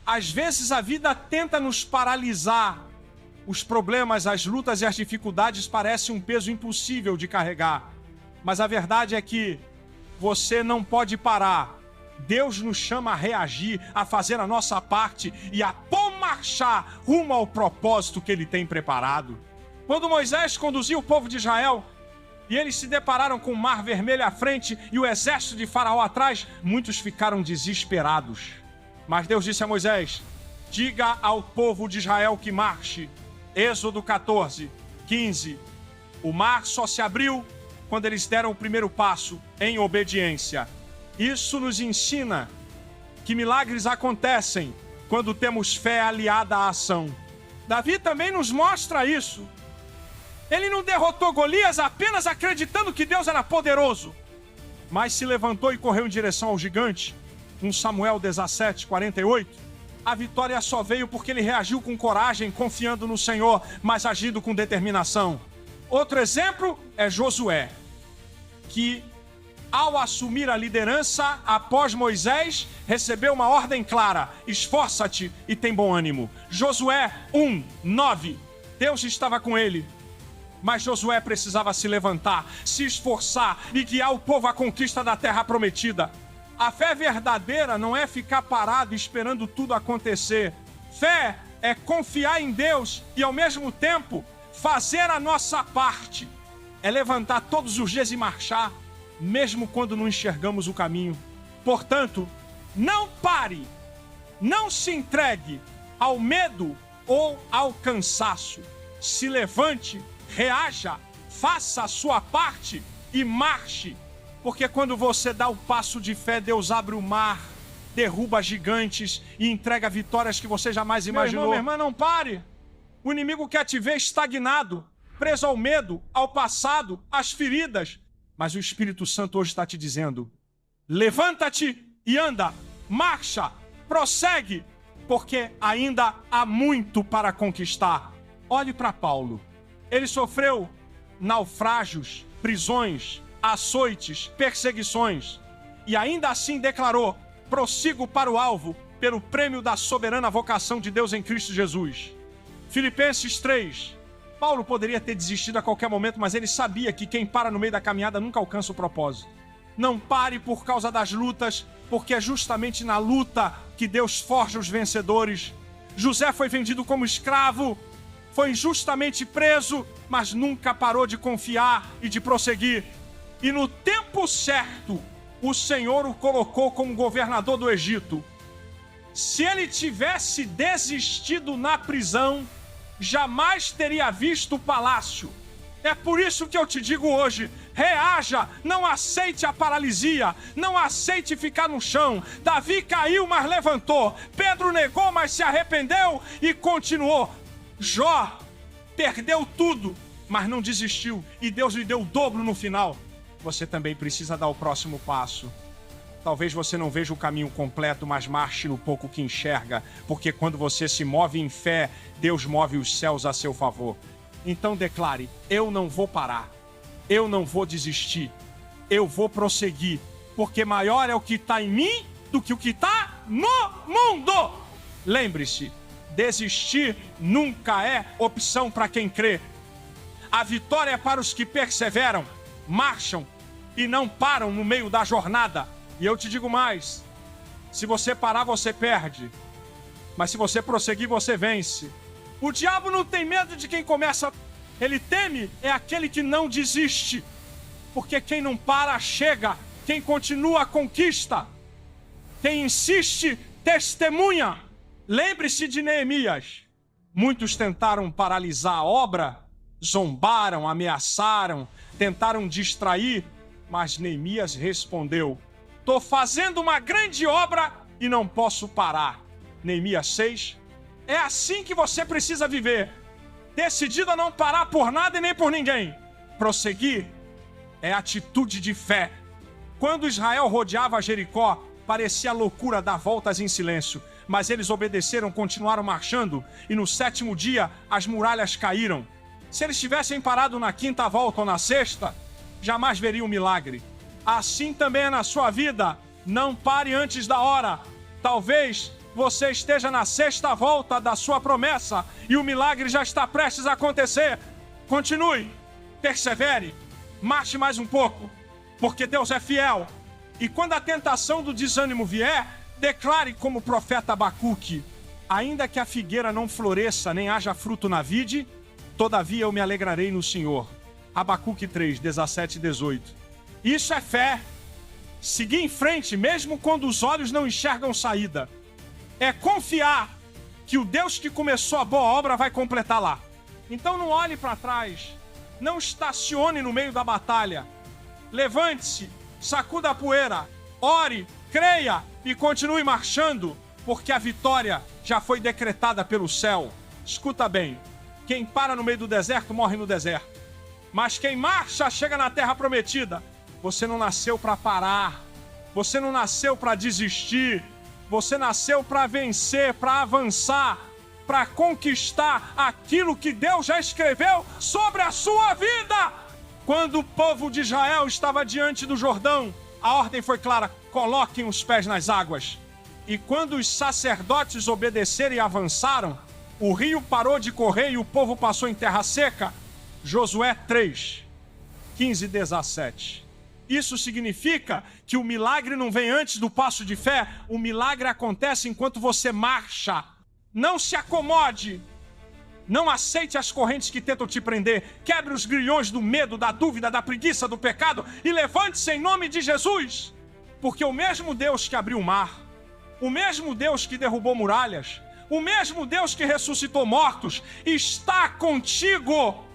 Às vezes a vida tenta nos paralisar. Os problemas, as lutas e as dificuldades parecem um peso impossível de carregar. Mas a verdade é que você não pode parar. Deus nos chama a reagir, a fazer a nossa parte e a marchar rumo ao propósito que Ele tem preparado. Quando Moisés conduziu o povo de Israel e eles se depararam com o Mar Vermelho à frente e o exército de Faraó atrás, muitos ficaram desesperados. Mas Deus disse a Moisés: diga ao povo de Israel que marche. Êxodo 14, 15. O mar só se abriu quando eles deram o primeiro passo em obediência. Isso nos ensina que milagres acontecem quando temos fé aliada à ação. Davi também nos mostra isso. Ele não derrotou Golias apenas acreditando que Deus era poderoso, mas se levantou e correu em direção ao gigante. 1 Samuel 17, 48. A vitória só veio porque ele reagiu com coragem, confiando no Senhor, mas agindo com determinação. Outro exemplo é Josué, que ao assumir a liderança após Moisés, recebeu uma ordem clara: esforça-te e tem bom ânimo. Josué 1, 9. Deus estava com ele, mas Josué precisava se levantar, se esforçar e guiar o povo à conquista da terra prometida. A fé verdadeira não é ficar parado esperando tudo acontecer. Fé é confiar em Deus e ao mesmo tempo fazer a nossa parte. É levantar todos os dias e marchar, mesmo quando não enxergamos o caminho. Portanto, não pare, não se entregue ao medo ou ao cansaço. Se levante, reaja, faça a sua parte e marche. Porque quando você dá o passo de fé, Deus abre o mar, derruba gigantes e entrega vitórias que você jamais imaginou. Meu irmão, minha irmã, não pare. O inimigo quer te ver estagnado, preso ao medo, ao passado, às feridas. Mas o Espírito Santo hoje está te dizendo: levanta-te e anda, marcha, prossegue, porque ainda há muito para conquistar. Olhe para Paulo. Ele sofreu naufrágios, prisões, açoites, perseguições, e ainda assim declarou: prossigo para o alvo, pelo prêmio da soberana vocação de Deus em Cristo Jesus. Filipenses 3. Paulo poderia ter desistido a qualquer momento, mas ele sabia que quem para no meio da caminhada nunca alcança o propósito. Não pare por causa das lutas, porque é justamente na luta que Deus forja os vencedores. José foi vendido como escravo, foi injustamente preso, mas nunca parou de confiar e de prosseguir. E no tempo certo, o Senhor o colocou como governador do Egito. Se ele tivesse desistido na prisão, jamais teria visto o palácio. É por isso que eu te digo hoje: reaja, não aceite a paralisia, não aceite ficar no chão. Davi caiu, mas levantou. Pedro negou, mas se arrependeu e continuou. Jó perdeu tudo, mas não desistiu, e Deus lhe deu o dobro no final. Você também precisa dar o próximo passo. Talvez você não veja o caminho completo, mas marche no pouco que enxerga, porque quando você se move em fé, Deus move os céus a seu favor. Então declare: eu não vou parar, eu não vou desistir, eu vou prosseguir, porque maior é o que está em mim do que o que está no mundo. Lembre-se, desistir nunca é opção para quem crê. A vitória é para os que perseveram, marcham e não param no meio da jornada. E eu te digo mais: se você parar, você perde, mas se você prosseguir, você vence. O diabo não tem medo de quem começa, ele teme é aquele que não desiste, porque quem não para chega, quem continua conquista, quem insiste testemunha. Lembre-se de Neemias. Muitos tentaram paralisar a obra, zombaram, ameaçaram, tentaram distrair, mas Neemias respondeu: estou fazendo uma grande obra e não posso parar. Neemias 6. É assim que você precisa viver, decidido a não parar por nada e nem por ninguém. Prosseguir é atitude de fé. Quando Israel rodeava Jericó, parecia loucura dar voltas em silêncio, mas eles obedeceram, continuaram marchando, e no 7º dia as muralhas caíram. Se eles tivessem parado na 5ª volta ou na 6ª, jamais veriam um milagre. Assim também é na sua vida. Não pare antes da hora. Talvez você esteja na 6ª volta da sua promessa e o milagre já está prestes a acontecer. Continue, persevere, marche mais um pouco, porque Deus é fiel. E quando a tentação do desânimo vier, declare como o profeta Abacuque: ainda que a figueira não floresça, nem haja fruto na vide, todavia eu me alegrarei no Senhor. Abacuque 3, 17 e 18. Isso é fé. Seguir em frente, mesmo quando os olhos não enxergam saída. É confiar que o Deus que começou a boa obra vai completá-la. Então não olhe para trás. Não estacione no meio da batalha. Levante-se, sacuda a poeira, ore, creia e continue marchando, porque a vitória já foi decretada pelo céu. Escuta bem, quem para no meio do deserto morre no deserto, mas quem marcha chega na terra prometida. Você não nasceu para parar, você não nasceu para desistir, você nasceu para vencer, para avançar, para conquistar aquilo que Deus já escreveu sobre a sua vida. Quando o povo de Israel estava diante do Jordão, a ordem foi clara: coloquem os pés nas águas. E quando os sacerdotes obedeceram e avançaram, o rio parou de correr e o povo passou em terra seca. Josué 3, 15 e 17. Isso significa que o milagre não vem antes do passo de fé. O milagre acontece enquanto você marcha. Não se acomode. Não aceite as correntes que tentam te prender. Quebre os grilhões do medo, da dúvida, da preguiça, do pecado e levante-se em nome de Jesus. Porque o mesmo Deus que abriu o mar, o mesmo Deus que derrubou muralhas, o mesmo Deus que ressuscitou mortos, está contigo.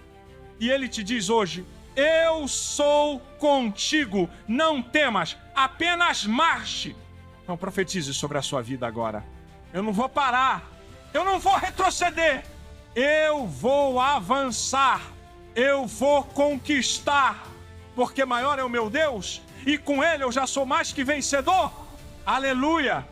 E Ele te diz hoje: eu sou contigo, não temas, apenas marche. Então profetize sobre a sua vida agora. Eu não vou parar, eu não vou retroceder, eu vou avançar, eu vou conquistar, porque maior é o meu Deus, e com Ele eu já sou mais que vencedor. Aleluia!